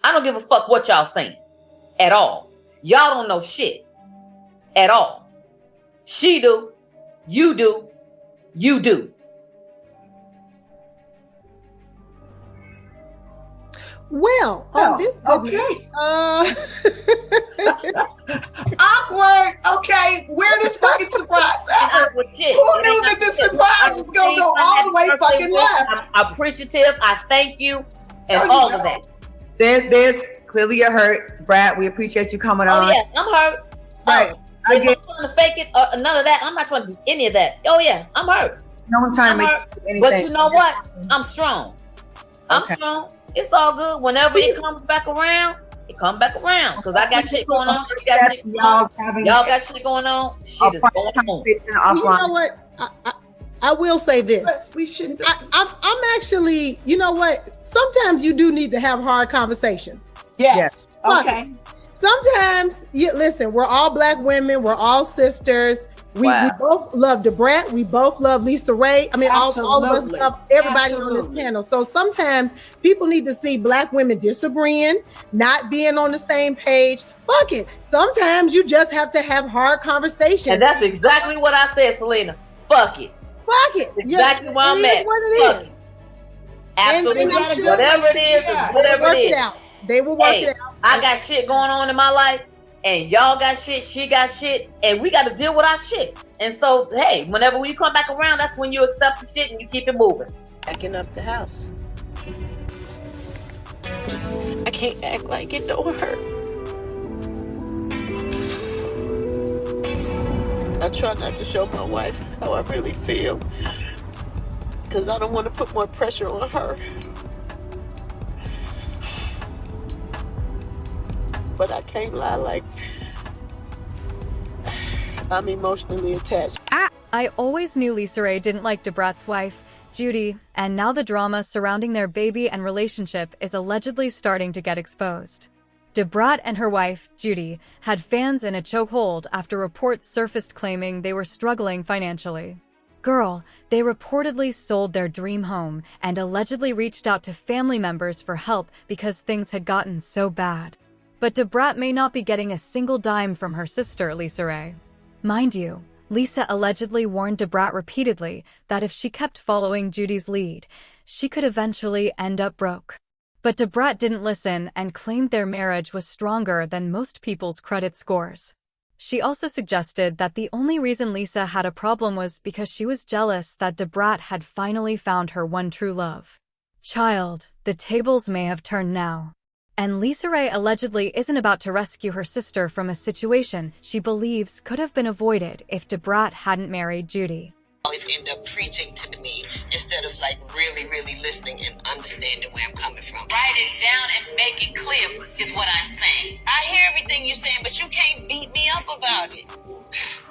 I don't give a fuck what y'all saying at all. Y'all don't know shit at all. She do, you do, you do. Well, on this okay. Awkward. Okay, where this fucking surprise at? Who knew that this surprise was gonna go all the way fucking left? I'm appreciative. I thank you, and all of that. There's clearly you're hurt, Brat. We appreciate you coming on. Oh yeah, I'm hurt. Right. I'm trying to fake it or none of that. I'm not trying to do any of that. Oh yeah, I'm hurt. No one's trying to make anything. But you know what? I'm strong. I'm strong. It's all good. Whenever it comes back around, it comes back around. Because I got shit going on. She got shit going on. Y'all got shit going on. Shit is going on. You know what? I will say this. We should. I'm actually, you know what? Sometimes you do need to have hard conversations. Yes. Okay. Sometimes, listen, we're all Black women. We're all sisters. We both love Da Brat. We both love LisaRaye. I mean, all of us love everybody on this panel. So sometimes people need to see Black women disagreeing, not being on the same page. Fuck it. Sometimes you just have to have hard conversations. And that's exactly what I said, Selena. Fuck it. Fuck it. Exactly where I'm at. What it is. Absolutely. Whatever it is, whatever it is. They will work it out. I got shit going on in my life. And y'all got shit, she got shit, and we got to deal with our shit. And so, hey, whenever we come back around, that's when you accept the shit and you keep it moving. Backing up the house. I can't act like it don't hurt. I try not to show my wife how I really feel, because I don't want to put more pressure on her. But I can't lie, like, I'm emotionally attached. I always knew LisaRaye didn't like Da Brat's wife, Judy, and now the drama surrounding their baby and relationship is allegedly starting to get exposed. Da Brat and her wife, Judy, had fans in a chokehold after reports surfaced claiming they were struggling financially. Girl, they reportedly sold their dream home and allegedly reached out to family members for help because things had gotten so bad. But Da Brat may not be getting a single dime from her sister, LisaRaye. Mind you, Lisa allegedly warned Da Brat repeatedly that if she kept following Judy's lead, she could eventually end up broke. But Da Brat didn't listen and claimed their marriage was stronger than most people's credit scores. She also suggested that the only reason Lisa had a problem was because she was jealous that Da Brat had finally found her one true love. Child, the tables may have turned now. And LisaRaye allegedly isn't about to rescue her sister from a situation she believes could have been avoided if Da Brat hadn't married Judy. Always end up preaching to me instead of like really listening and understanding where I'm coming from. Write it down and make it clear is what I'm saying. I hear everything you're saying, but you can't beat me up about it.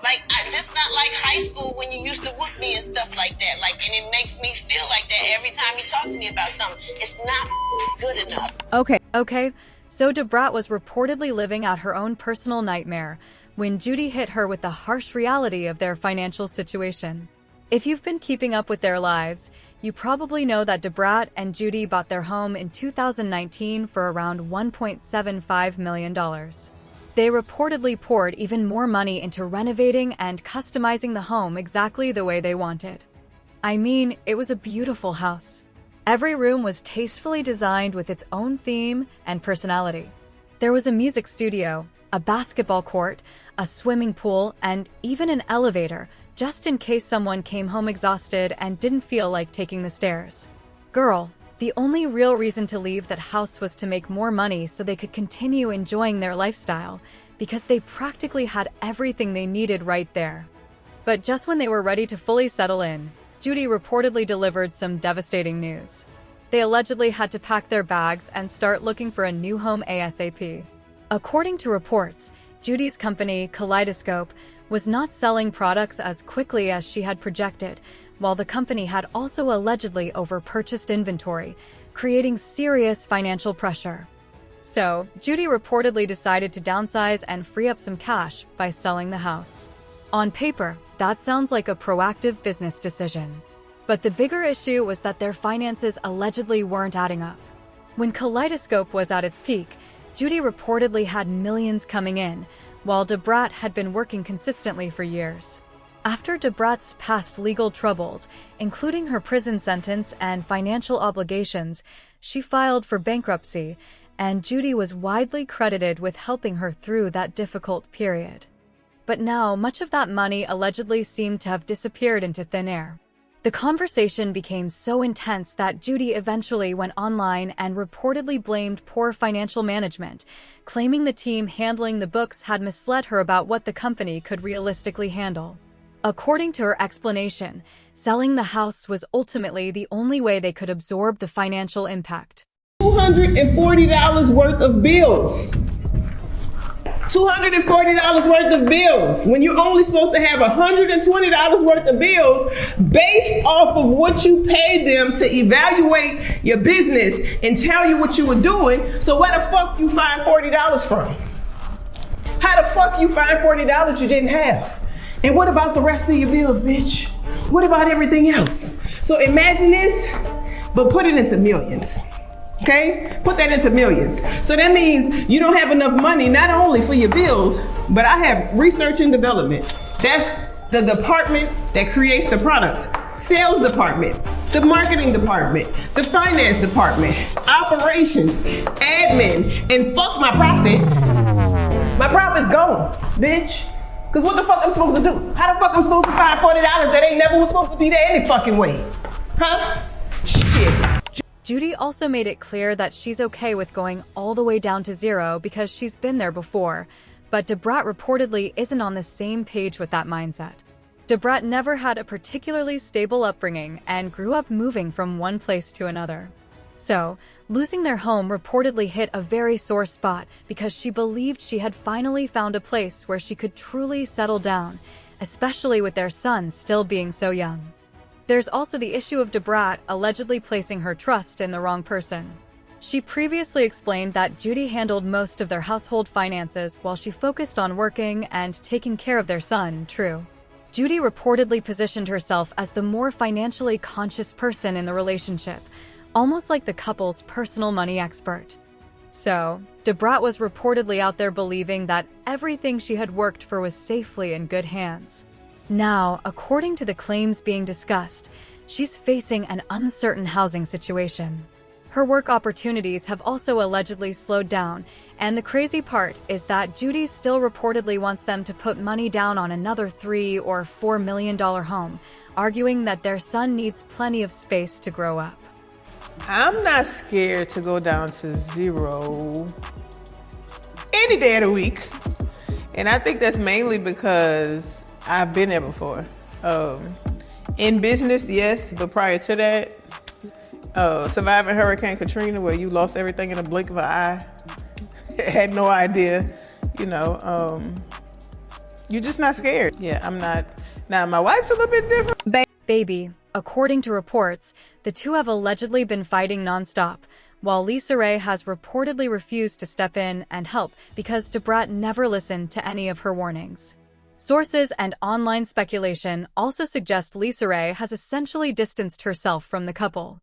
Like, this not like high school when you used to whoop me and stuff like that. Like, and it makes me feel like that every time you talk to me about something. It's not good enough. Okay, so Da Brat was reportedly living out her own personal nightmare when Judy hit her with the harsh reality of their financial situation. If you've been keeping up with their lives, you probably know that Da Brat and Judy bought their home in 2019 for around $1.75 million. They reportedly poured even more money into renovating and customizing the home exactly the way they wanted. I mean, it was a beautiful house. Every room was tastefully designed with its own theme and personality. There was a music studio, a basketball court, a swimming pool, and even an elevator, just in case someone came home exhausted and didn't feel like taking the stairs. Girl, the only real reason to leave that house was to make more money so they could continue enjoying their lifestyle, because they practically had everything they needed right there. But just when they were ready to fully settle in, Judy reportedly delivered some devastating news. They allegedly had to pack their bags and start looking for a new home ASAP. According to reports, Judy's company, Kaleidoscope, was not selling products as quickly as she had projected, while the company had also allegedly overpurchased inventory, creating serious financial pressure. So, Judy reportedly decided to downsize and free up some cash by selling the house. On paper, that sounds like a proactive business decision. But the bigger issue was that their finances allegedly weren't adding up. When Kaleidoscope was at its peak, Judy reportedly had millions coming in, while Da Brat had been working consistently for years. After Da Brat's past legal troubles, including her prison sentence and financial obligations, she filed for bankruptcy, and Judy was widely credited with helping her through that difficult period. But now, much of that money allegedly seemed to have disappeared into thin air. The conversation became so intense that Judy eventually went online and reportedly blamed poor financial management, claiming the team handling the books had misled her about what the company could realistically handle. According to her explanation, selling the house was ultimately the only way they could absorb the financial impact. $240 worth of bills. $240 worth of bills when you're only supposed to have $120 worth of bills based off of what you paid them to evaluate your business and tell you what you were doing. So where the fuck you find $40 from? How the fuck you find $40 you didn't have? And what about the rest of your bills, bitch? What about everything else? So imagine this, but put it into millions. Okay, put that into millions. So that means you don't have enough money, not only for your bills, but I have research and development. That's the department that creates the products. Sales department, the marketing department, the finance department, operations, admin, and fuck my profit. My profit's gone, bitch. Cause what the fuck I'm supposed to do? How the fuck I'm supposed to find $40 that ain't never was supposed to be there any fucking way? Huh? Shit. Judy also made it clear that she's okay with going all the way down to zero because she's been there before, but Da Brat reportedly isn't on the same page with that mindset. Da Brat never had a particularly stable upbringing and grew up moving from one place to another. So, losing their home reportedly hit a very sore spot because she believed she had finally found a place where she could truly settle down, especially with their son still being so young. There's also the issue of Da Brat allegedly placing her trust in the wrong person. She previously explained that Judy handled most of their household finances while she focused on working and taking care of their son, True. Judy reportedly positioned herself as the more financially conscious person in the relationship, almost like the couple's personal money expert. So, Da Brat was reportedly out there believing that everything she had worked for was safely in good hands. Now, according to the claims being discussed, she's facing an uncertain housing situation. Her work opportunities have also allegedly slowed down, and the crazy part is that Judy still reportedly wants them to put money down on another $3 or $4 million home, arguing that their son needs plenty of space to grow up. I'm not scared to go down to zero any day of the week. And I think that's mainly because I've been there before. In business, yes, but prior to that, surviving Hurricane Katrina, where you lost everything in a blink of an eye, had no idea, you're just not scared. Yeah, I'm not. Now, my wife's a little bit different. Baby, according to reports, the two have allegedly been fighting nonstop, while LisaRaye has reportedly refused to step in and help because Da Brat never listened to any of her warnings. Sources and online speculation also suggest LisaRaye has essentially distanced herself from the couple.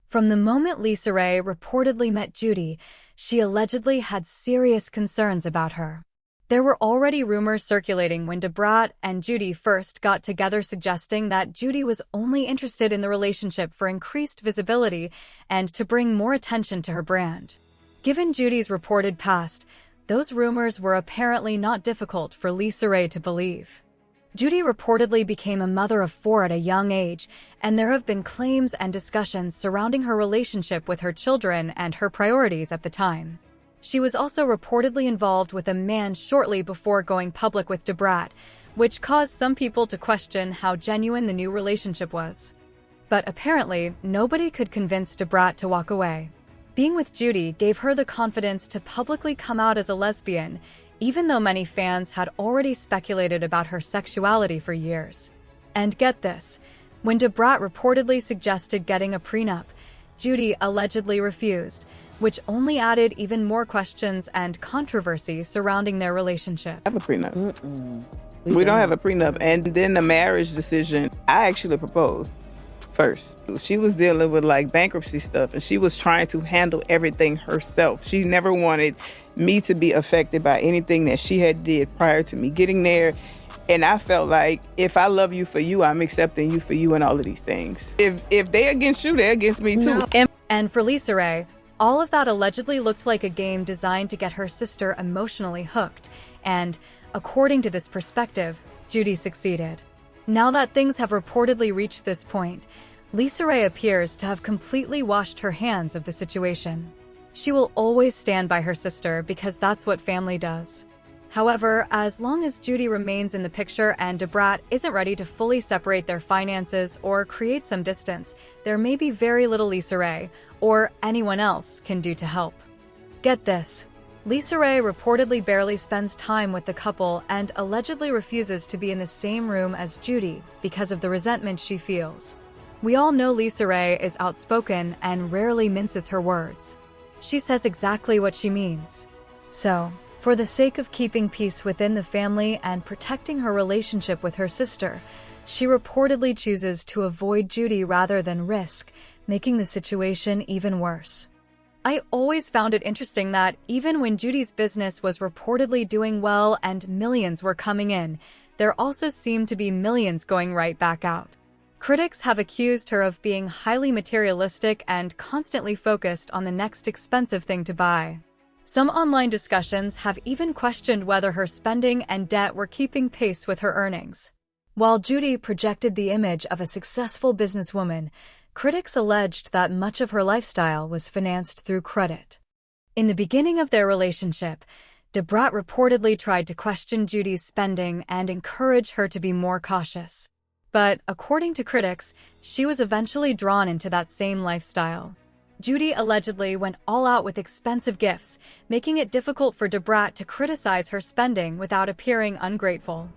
From the moment LisaRaye reportedly met Judy, she allegedly had serious concerns about her. There were already rumors circulating when Da Brat and Judy first got together suggesting that Judy was only interested in the relationship for increased visibility and to bring more attention to her brand. Given Judy's reported past, those rumors were apparently not difficult for LisaRaye to believe. Judy reportedly became a mother of 4 at a young age, and there have been claims and discussions surrounding her relationship with her children and her priorities at the time. She was also reportedly involved with a man shortly before going public with Da Brat, which caused some people to question how genuine the new relationship was. But apparently, nobody could convince Da Brat to walk away. Being with Judy gave her the confidence to publicly come out as a lesbian, even though many fans had already speculated about her sexuality for years. And get this, when Da Brat reportedly suggested getting a prenup, Judy allegedly refused, which only added even more questions and controversy surrounding their relationship. I have a prenup. We don't have a prenup. And then the marriage decision, I actually proposed first. She was dealing with like bankruptcy stuff, and she was trying to handle everything herself. She never wanted me to be affected by anything that she had did prior to me getting there. And I felt like, if I love you for you, I'm accepting you for you and all of these things. If they're against you, they're against me too. No. And for LisaRaye, all of that allegedly looked like a game designed to get her sister emotionally hooked. And according to this perspective, Judy succeeded. Now that things have reportedly reached this point, LisaRaye appears to have completely washed her hands of the situation. She will always stand by her sister because that's what family does. However, as long as Judy remains in the picture and Da Brat isn't ready to fully separate their finances or create some distance, there may be very little LisaRaye or anyone else can do to help. Get this. LisaRaye reportedly barely spends time with the couple and allegedly refuses to be in the same room as Judy because of the resentment she feels. We all know LisaRaye is outspoken and rarely minces her words. She says exactly what she means. So, for the sake of keeping peace within the family and protecting her relationship with her sister, she reportedly chooses to avoid Judy rather than risk making the situation even worse. I always found it interesting that even when Judy's business was reportedly doing well and millions were coming in, there also seemed to be millions going right back out. Critics have accused her of being highly materialistic and constantly focused on the next expensive thing to buy. Some online discussions have even questioned whether her spending and debt were keeping pace with her earnings. While Judy projected the image of a successful businesswoman, critics alleged that much of her lifestyle was financed through credit. In the beginning of their relationship, Da Brat reportedly tried to question Judy's spending and encourage her to be more cautious. But, according to critics, she was eventually drawn into that same lifestyle. Judy allegedly went all out with expensive gifts, making it difficult for Da Brat to criticize her spending without appearing ungrateful.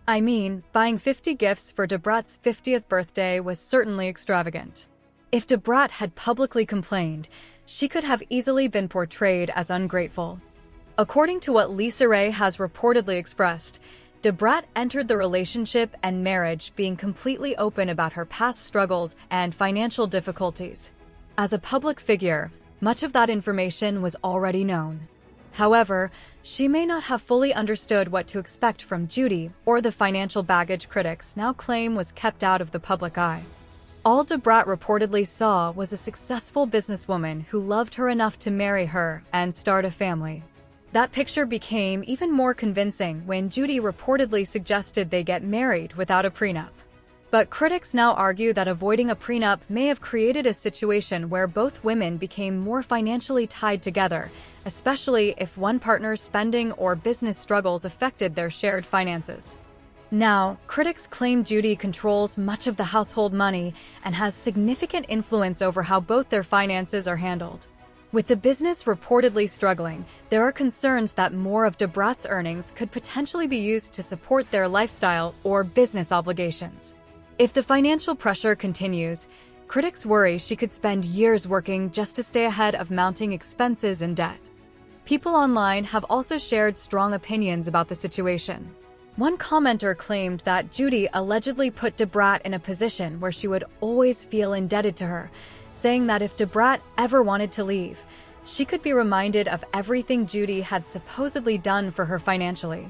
I mean, buying 50 gifts for Da Brat's 50th birthday was certainly extravagant. If Da Brat had publicly complained, she could have easily been portrayed as ungrateful. According to what LisaRaye has reportedly expressed, Da Brat entered the relationship and marriage being completely open about her past struggles and financial difficulties. As a public figure, much of that information was already known. However, she may not have fully understood what to expect from Judy or the financial baggage critics now claim was kept out of the public eye. All Da Brat reportedly saw was a successful businesswoman who loved her enough to marry her and start a family. That picture became even more convincing when Judy reportedly suggested they get married without a prenup. But critics now argue that avoiding a prenup may have created a situation where both women became more financially tied together, especially if one partner's spending or business struggles affected their shared finances. Now, critics claim Judy controls much of the household money and has significant influence over how both their finances are handled. With the business reportedly struggling, there are concerns that more of Da Brat's earnings could potentially be used to support their lifestyle or business obligations. If the financial pressure continues, critics worry she could spend years working just to stay ahead of mounting expenses and debt. People online have also shared strong opinions about the situation. One commenter claimed that Judy allegedly put Da Brat in a position where she would always feel indebted to her, saying that if Da Brat ever wanted to leave, she could be reminded of everything Judy had supposedly done for her financially.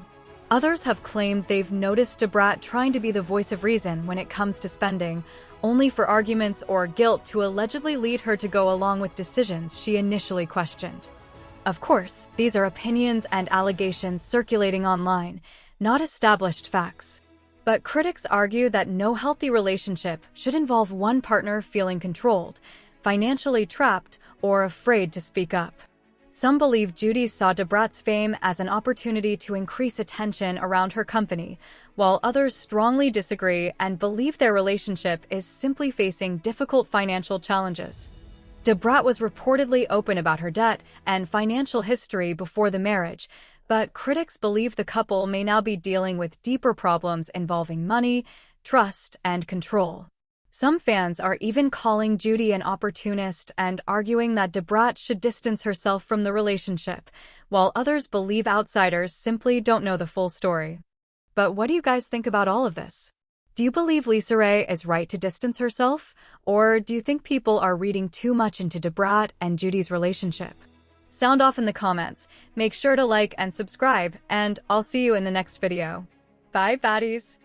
Others have claimed they've noticed Da Brat trying to be the voice of reason when it comes to spending, only for arguments or guilt to allegedly lead her to go along with decisions she initially questioned. Of course, these are opinions and allegations circulating online, not established facts. But critics argue that no healthy relationship should involve one partner feeling controlled, financially trapped, or afraid to speak up. Some believe Judy saw Da Brat's fame as an opportunity to increase attention around her company, while others strongly disagree and believe their relationship is simply facing difficult financial challenges. Da Brat was reportedly open about her debt and financial history before the marriage, but critics believe the couple may now be dealing with deeper problems involving money, trust, and control. Some fans are even calling Judy an opportunist and arguing that Da Brat should distance herself from the relationship, while others believe outsiders simply don't know the full story. But what do you guys think about all of this? Do you believe LisaRaye is right to distance herself, Or do you think people are reading too much into Da Brat and Judy's relationship? Sound off in the comments. Make sure to like and subscribe, and I'll see you in the next video. Bye, baddies!